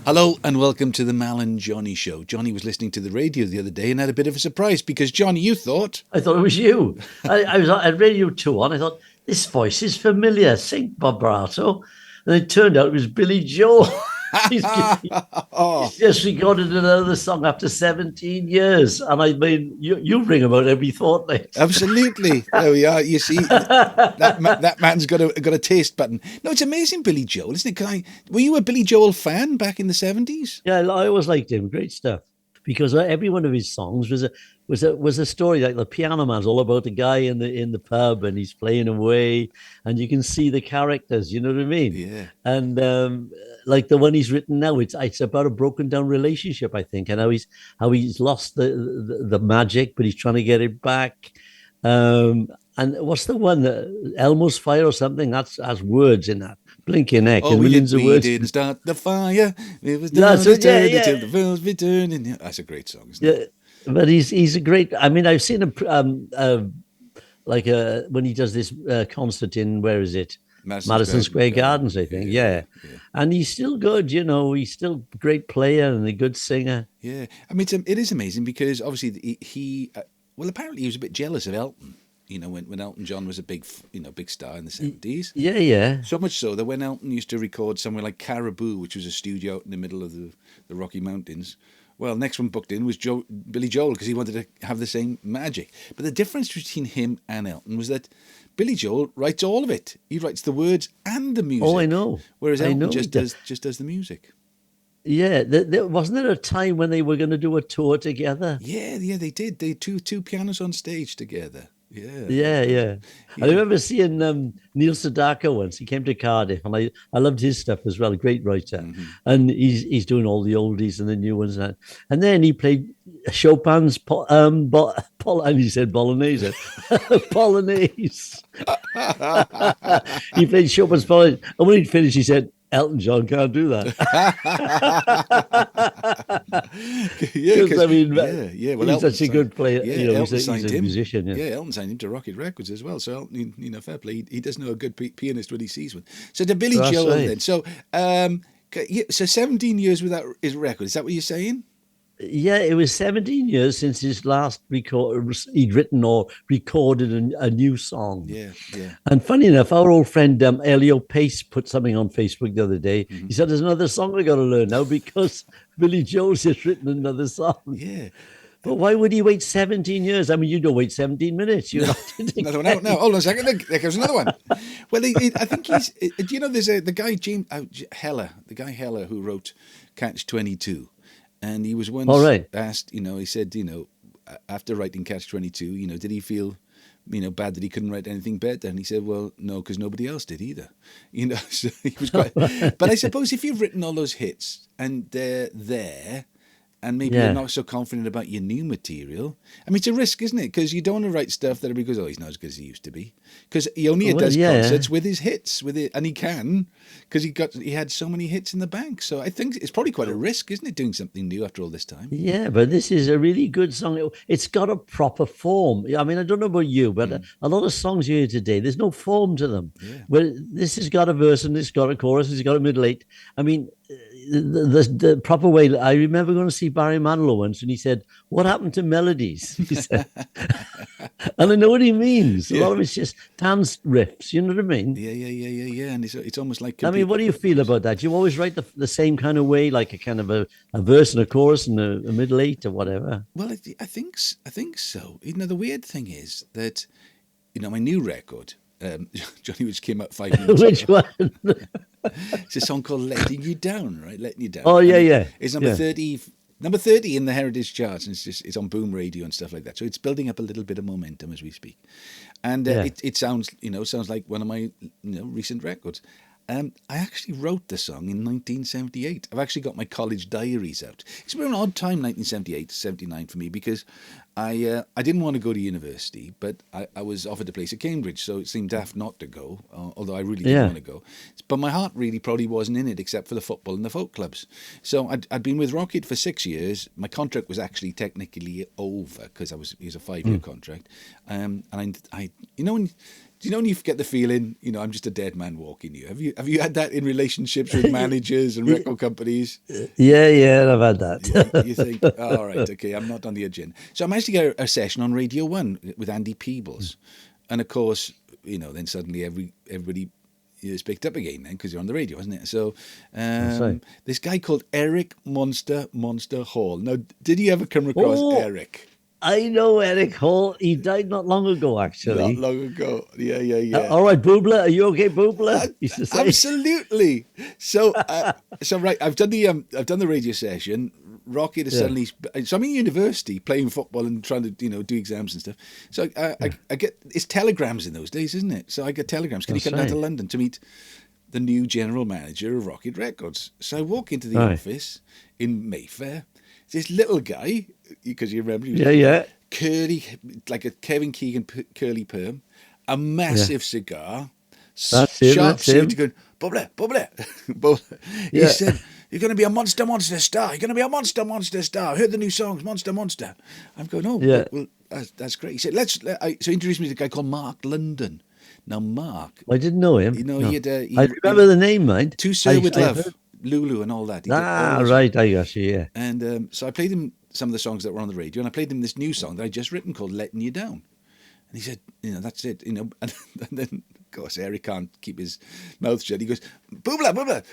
Hello and welcome to the Mal and Johnny Show. Johnny was listening to the radio the other day and had a bit of a surprise because, Johnny, you thought... I thought it was you. I was at Radio 2 on. I thought, this voice is familiar. Sing vibrato. And it turned out it was Billy Joel. he's, he's just recorded another song after 17 years. And I mean, you ring him out every fortnight. Absolutely. There we are. You see, that man's got a taste button. No, it's amazing, Billy Joel, isn't it? Were you a Billy Joel fan back in the 70s? Yeah, I always liked him. Great stuff. Because every one of his songs was a story. Like the Piano Man's all about the guy in the pub and he's playing away, and you can see the characters. You know what I mean? Yeah. And like the one he's written now, it's about a broken down relationship, I think, and how he's lost the magic, but he's trying to get it back. And what's the one that Elmo's Fire or something? That has words in that. Blinking neck and millions of words. We didn't start the fire. It was done till the wheels be turning. That's a great song, isn't it? But he's a great. I mean, I've seen him when he does this concert in, where is it? Madison Square Gardens, I think. Yeah. And he's still good. You know, he's still a great player and a good singer. Yeah, I mean, it is amazing because obviously apparently he was a bit jealous of Elton. You know, when Elton John was a big star in the 70s. Yeah. So much so that when Elton used to record somewhere like Caribou, which was a studio out in the middle of the Rocky Mountains, well, next one booked in was Billy Joel because he wanted to have the same magic. But the difference between him and Elton was that Billy Joel writes all of it. He writes the words and the music. Oh, I know. Whereas Elton just does the music. Yeah, wasn't there a time when they were going to do a tour together? Yeah, they did. They two pianos on stage together. Yeah. I remember seeing Neil Sedaka once. He came to Cardiff, and I loved his stuff as well. Great writer, and he's doing all the oldies and the new ones. And then he played Chopin's and he said Bolognese, Polonaise. He played Chopin's Polonaise, and when he'd finished, he said, Elton John can't do that. Yeah, I mean, Well, he's such a good player. Yeah, you know, Elton he's a musician. Yeah, Elton signed him to Rocket Records as well. So Elton, fair play. He does know a good pianist when he sees one. So to Billy Joel then. So, so 17 years without his record. Is that what you're saying? Yeah, it was 17 years since his last record. He'd written or recorded a new song. Yeah. And funny enough, our old friend Elio Pace put something on Facebook the other day. He said, "There's another song I got to learn now because Billy Joel's just written another song." Yeah. But why would he wait 17 years? I mean, you don't wait 17 minutes. You're not another one out. No, hold on a second. There goes another one. Well, I think he's. Do you know there's the guy James Heller, who wrote Catch 22. And he was once asked, he said, after writing Catch 22, did he feel, bad that he couldn't write anything better? And he said, well, no, because nobody else did either. So he was quite. But I suppose if you've written all those hits and they're there, and maybe you're not so confident about your new material. I mean, it's a risk, isn't it? Because you don't want to write stuff that everybody goes, oh, he's not as good as he used to be. Because he only does concerts with his hits, and he can, because he had so many hits in the bank. So I think it's probably quite a risk, isn't it, doing something new after all this time? Yeah, but this is a really good song. It's got a proper form. I mean, I don't know about you, but a lot of songs you hear today, there's no form to them. Yeah. Well, this has got a verse and this has got a chorus, it's got a middle eight. I mean, the proper way. I remember going to see Barry Manilow once, and he said, "What happened to melodies?" He said, and I know what he means. A lot of it's just dance riffs. You know what I mean? Yeah. And it's almost like. I mean, what do you feel about that? Do you always write the same kind of way, like a kind of a verse and a chorus and a middle eight or whatever? Well, I think so. The weird thing is that, my new record. Johnny, which came out 5 minutes Which ago. one? It's a song called "Letting You Down," right? "Letting You Down." Oh yeah. It's number 30 in the Heritage charts, and it's on Boom Radio and stuff like that. So it's building up a little bit of momentum as we speak, and it sounds like one of my recent records. I actually wrote the song in 1978. I've actually got my college diaries out. It's been an odd time, 1978 to 79 for me, because I didn't want to go to university, but I was offered a place at Cambridge, so it seemed daft not to go, although I really didn't want to go. But my heart really probably wasn't in it, except for the football and the folk clubs. So I'd been with Rocket for 6 years. My contract was actually technically over, because it was a 5-year contract. And I when Do you know when you get the feeling, I'm just a dead man walking here? Have you had that in relationships with managers and record companies? Yeah, I've had that. You think, all right, okay, I'm not on the agenda. So I managed to get a session on Radio 1 with Andy Peebles. And of course, then suddenly everybody is picked up again then because you're on the radio, isn't it? So this guy called Eric Monster Hall. Now, did you ever come across Eric? I know Eric Hall. He died not long ago, actually. Not long ago. Yeah. All right, Boobler. Are you okay, Boobler? Absolutely. So, right, I've done the radio session. Rocket is suddenly. So I'm in university playing football and trying to do exams and stuff. So I get it's telegrams in those days, isn't it? So I get telegrams. Can you come down to London to meet the new general manager of Rocket Records? So I walk into the office in Mayfair. This little guy, because you remember, he was curly, like a Kevin Keegan curly perm, a massive cigar, sharp suit, going, bubbler. He said, "You're going to be a monster star. You're going to be a monster star. I heard the new songs, monster." I'm going, well, that's great. He said, so he introduced me to a guy called Mark London. Now, Mark, I didn't know him. He had. I remember the name, mind. To Sir With Love. Lulu and all that. Right, I got you, yeah. And so I played him some of the songs that were on the radio, and I played him this new song that I just written called Letting You Down. And he said, that's it, and then, of course, Eric can't keep his mouth shut. He goes, Boobler,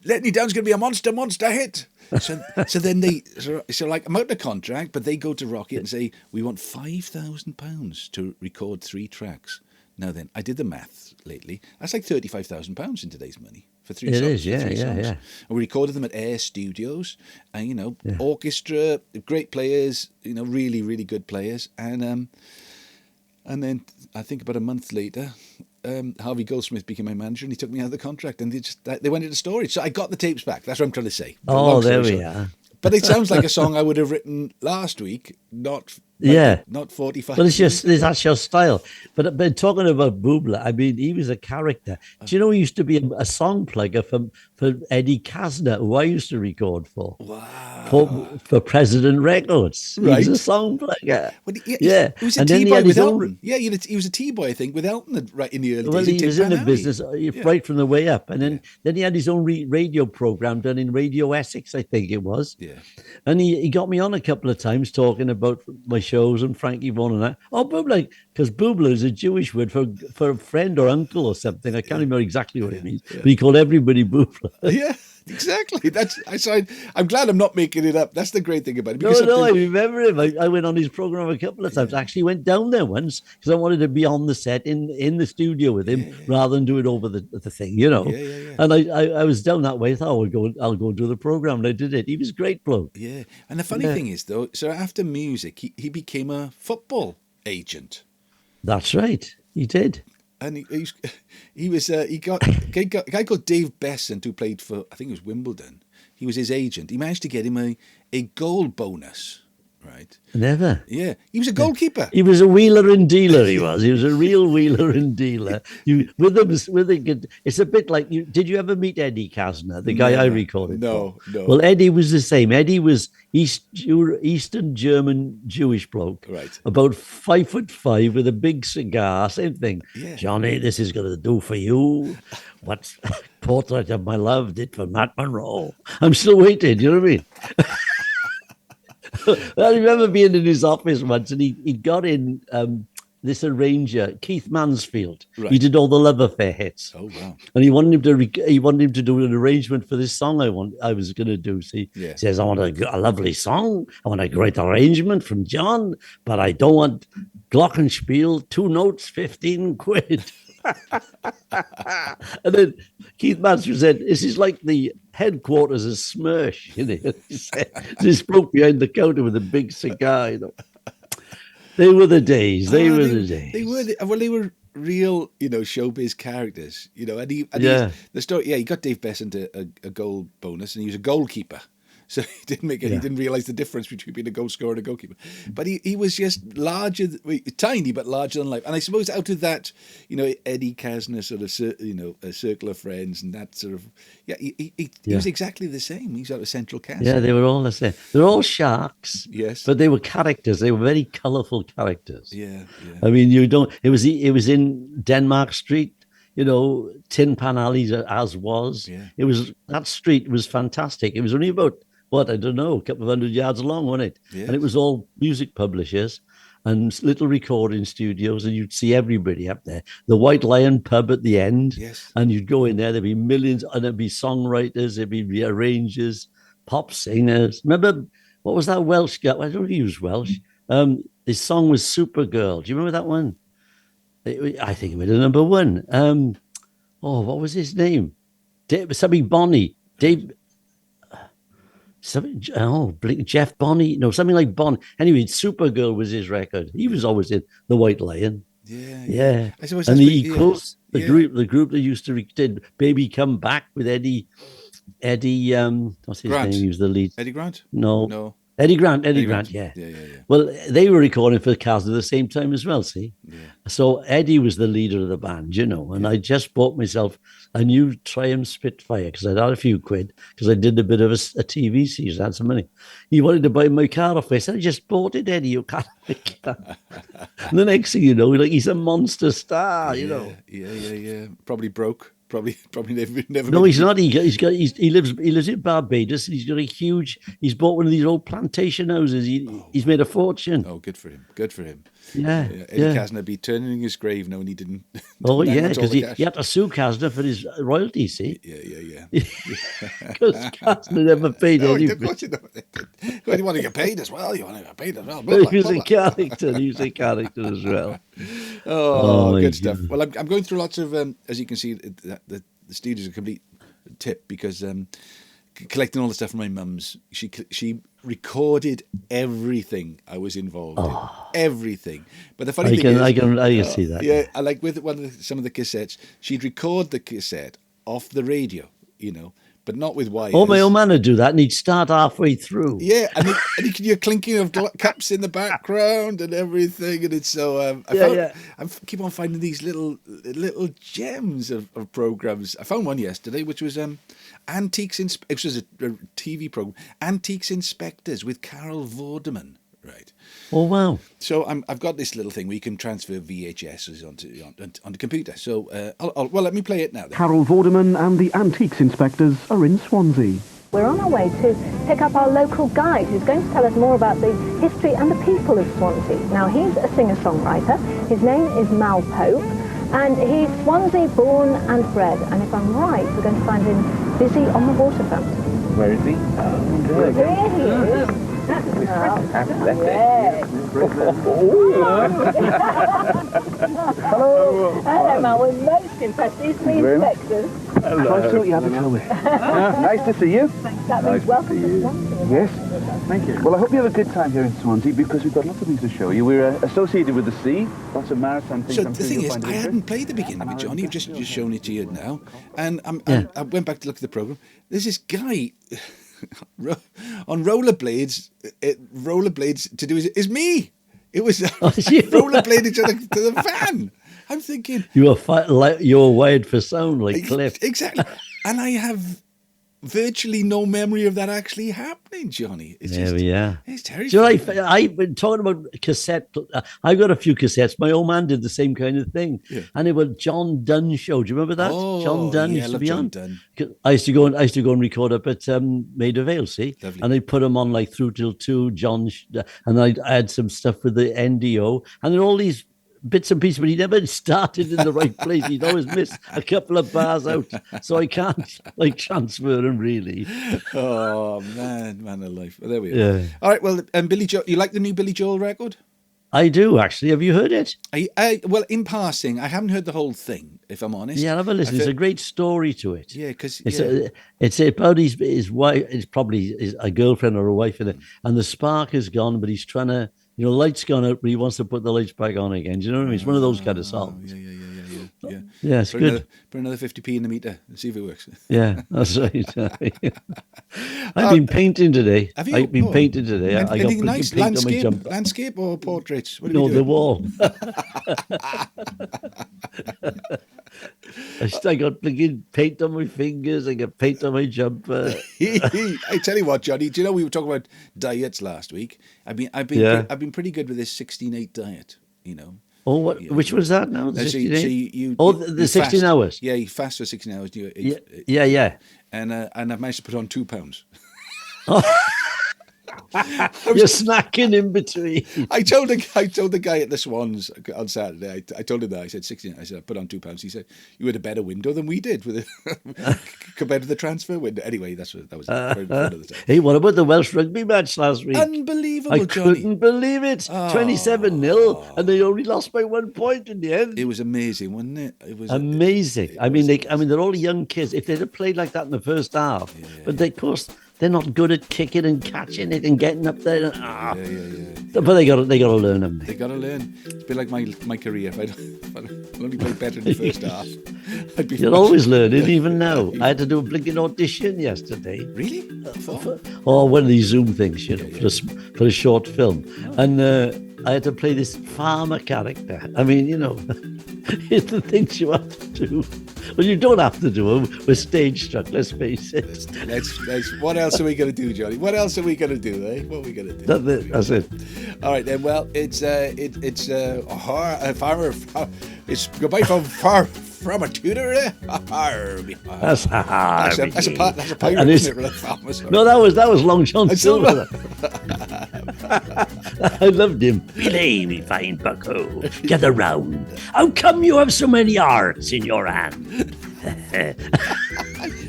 Letting You Down's going to be a monster hit. So then like, I'm out of contract, but they go to Rocket and say, we want £5,000 to record 3 tracks. Now then, I did the maths lately. That's like £35,000 in today's money. For 3 songs. It is, yeah. And we recorded them at Air Studios, and orchestra, great players, really, really good players, and then I think about a month later, Harvey Goldsmith became my manager, and he took me out of the contract, and they went into storage. So I got the tapes back. That's what I'm trying to say. There we are. But it sounds like a song I would have written last week, not 45. Well, that's your style. But talking about Boobler, I mean, he was a character. Do you know he used to be a song plugger for Eddie Kasner, who I used to record for? Wow. For President Records. Right. He was a song plugger. Well, he was a T-boy with Elton. Yeah, he was a T-boy, I think, with Elton right in the early days. Well, he was in the business right from the way up. And then he had his own radio program done in Radio Essex, I think it was. Yeah. And he got me on a couple of times talking about my shows and Frankie Vaughan and that. Oh, Boobler, because Boobler is a Jewish word for a friend or uncle or something. I can't remember exactly what it means. Yeah. But he called everybody Boobler. Yeah, exactly. I'm glad I'm not making it up. That's the great thing about it. I remember him. I went on his program a couple of times. I actually went down there once because I wanted to be on the set in the studio with him rather than do it over the thing, Yeah. And I was down that way. I thought I'll go do the program, and I did it. He was a great bloke. Yeah, and the funny thing is, though, so after music, he became a football agent. That's right. He did. And he got a guy called Dave Besant, who played for, I think it was Wimbledon. He was his agent. He managed to get him a goal bonus, right? Never. Yeah, he was a goalkeeper. He was a wheeler and dealer. He was a real wheeler and dealer. It's a bit like you. Did you ever meet Eddie Kasner, the guy I recorded? No. Well, Eddie was the same. Eddie was Eastern German Jewish bloke, right? About 5'5" with a big cigar. Same thing. Yeah. Johnny, this is going to do for you what Portrait of My Love did for Matt Monroe. I'm still waiting. You know what I mean? I remember being in his office once, and he got in this arranger, Keith Mansfield. Right. He did all the Love Affair hits. Oh wow! And he wanted him to do an arrangement for this song I was going to do. See, he says, I want a lovely song. I want a great arrangement from John, but I don't want glockenspiel, 2 notes, 15 quid. And then Keith Mansfield said, "This is like the headquarters of Smirsh." He spoke behind the counter with a big cigar. They were the days. They were real, showbiz characters. And the story. Yeah, he got Dave Besant a goal bonus, and he was a goalkeeper. So he didn't make it. He didn't realize the difference between being a goal scorer and a goalkeeper. But he was just tiny, but larger than life. And I suppose out of that, Eddie Kasner sort of, a circle of friends and that sort of, he was exactly the same. He's out of Central Cast. Yeah, they were all the same. They're all sharks. Yes. But they were characters. They were very colourful characters. Yeah. I mean, it was in Denmark Street, Tin Pan Alley as was. Yeah. That street was fantastic. It was only about, I don't know, a couple of 100 yards long, wasn't it? Yes. And it was all music publishers and little recording studios, and you'd see everybody up there. The White Lion pub at the end. Yes. And you'd go in there, there'd be millions, and there'd be songwriters, there'd be rearrangers, pop singers. Remember, what was that Welsh guy? I don't know if he was Welsh. His song was Supergirl. Do you remember that one? I think it was the number one. What was his name? Something Bonnie. Jeff Bonnie. No, something like Bonnie. Anyway, Supergirl was his record. He was always in The White Lion. Yeah. I suppose and the Equals, the group that used to did Baby Come Back with Eddie. What's his Grant. name? He was the lead. Eddie Grant? No. Eddie Grant, yeah. Yeah. Well, they were recording for Cars at the same time as well, see? Yeah. So Eddie was the leader of the band, and I just bought myself a new Triumph Spitfire because I'd had a few quid because I did a bit of a TV series, I had some money. He wanted to buy my car off me. I said, I just bought it, Eddie, you can't have a car. And the next thing you know, he's a monster star, Yeah. Probably broke. Probably never. No, he's not. He lives in Barbados. And he's bought one of these old plantation houses. He's made a fortune. Oh, good for him. Yeah. Eddie Kasner be turning in his grave now, and he didn't. Oh yeah, because he had to sue Kasner for his royalties. See? Yeah. Because Kasner never paid anything. Of course you don't. You want to get paid as well. He was a character. He was a character as well. Oh, good stuff. Well, I'm going through lots of, as you can see, the studio's a complete tip because collecting all the stuff from my mum's, she recorded everything I was involved in, everything. But the funny thing is, I can see that. Yeah, I like with some of the cassettes, she'd record the cassette off the radio, but not with wires. Oh, my old man would do that, and he'd start halfway through. Yeah, and you're clinking of cups in the background and everything, and it's so. I keep on finding these little gems of programs. I found one yesterday, which was Antiques. It was a TV program, Antiques Inspectors with Carol Vorderman. Right. Oh wow! So I've got this little thing where you can transfer VHSs onto the computer. So let me play it now. Then. Carol Vorderman and the Antiques Inspectors are in Swansea. We're on our way to pick up our local guide who's going to tell us more about the history and the people of Swansea. Now he's a singer-songwriter. His name is Mal Pope, and he's Swansea born and bred. And if I'm right, we're going to find him busy on the waterfront. Where is he? Oh, good. Here he is. Hello, Mal. We're most impressed. These three inspectors. Hello. I thought you had to tell me. Nice to see you. That means welcome to Swansea. Yes, thank you. Well, I hope you have a good time here in Swansea because we've got lots of things to show you. We're associated with the sea, lots of maritime things. So the thing is, I hadn't played the beginning with Johnny. You've just shown it to you now, and I went back to look at the program. There's this guy on rollerblades to do is me. It was rollerblading to the van. I'm thinking you were wired for sound like Cliff. Exactly, and I have virtually no memory of that actually happening, Johnny. It's terrible. So I've been talking about cassette. I got a few cassettes. My old man did the same kind of thing, and it was John Dunn show. Do you remember that? Oh, John Dunn used to be John on. Dunn. I used to go and record up at Maida Vale, see, Lovely. and they put them on like through till 2. And I had some stuff with the NDO, and then all these bits and pieces, but he never started in the right place. He'd always miss a couple of bars out, so I can't transfer him really. Oh man alive. Well, there we are. Yeah. All right. Well, Billy Joel. You like the new Billy Joel record? I do actually. Have you heard it? Well, in passing, I haven't heard the whole thing. If I'm honest. Yeah, have a listen. There's a great story to it. Yeah, because it's about his wife. It's probably a girlfriend or a wife in it, and the spark is gone, but he's trying to. Lights gone out, but he wants to put the lights back on again. Do you know what I mean? It's one of those kind of songs. Yeah. Yeah. Yeah, it's good. Put another 50p in the meter and see if it works. Yeah, that's right. I've been painting today. Have you? I've been painting today. I got anything pretty nice? paint on my jumper. Landscape or portraits? What are No, we the doing? wall. I got paint on my fingers. I got paint on my jumper. I tell you what, Johnny. Do you know we were talking about diets last week? I've been pretty good with this 16/8 diet. You know. Oh, what? You know, Which was that now? The The 16 hours. Yeah, you fast for 16 hours. Yeah. And I've managed to put on 2 pounds. You're snacking in between. I told the guy at the Swans on Saturday. I told him that. I said 16. I said I put on 2 pounds. He said you had a better window than we did with compared to the transfer window. Anyway, that was very fun of the time. Hey, what about the Welsh rugby match last week? Unbelievable, Johnny. I couldn't believe it. 27-0, and they only lost by 1 point in the end. It was amazing, wasn't it? It was amazing. They're all young kids. If they'd have played like that in the first half, but of course. They're not good at kicking and catching it and getting up there. But they got to learn them. They got to learn. It's a bit like my career. If I'd only played better in the first half, You're always learning, even now. I had to do a blinking audition yesterday. Really? Or one of these Zoom things, for a short film. And I had to play this farmer character. I mean, it's the things you have to do. Well, you don't have to do them. We're stage struck, let's face it. Let's what else are we going to do, Johnny? What else are we going to do, eh? What are we going to do? That's it. All right, then. Well, it's farmer. It's goodbye from a tutor. That's a pirate, isn't it? Farmers. No, that was Long John Silver. I loved him. Belay me, fine bucko. Gather round. How come you have so many hearts in your hand?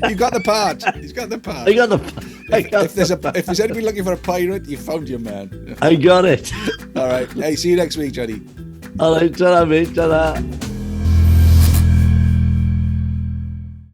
You got the part. He's got the part. I got the part. If there's anybody looking for a pirate, you found your man. I got it. All right. Hey, see you next week, Johnny. All right, ta-ra, mate. Ta-ra.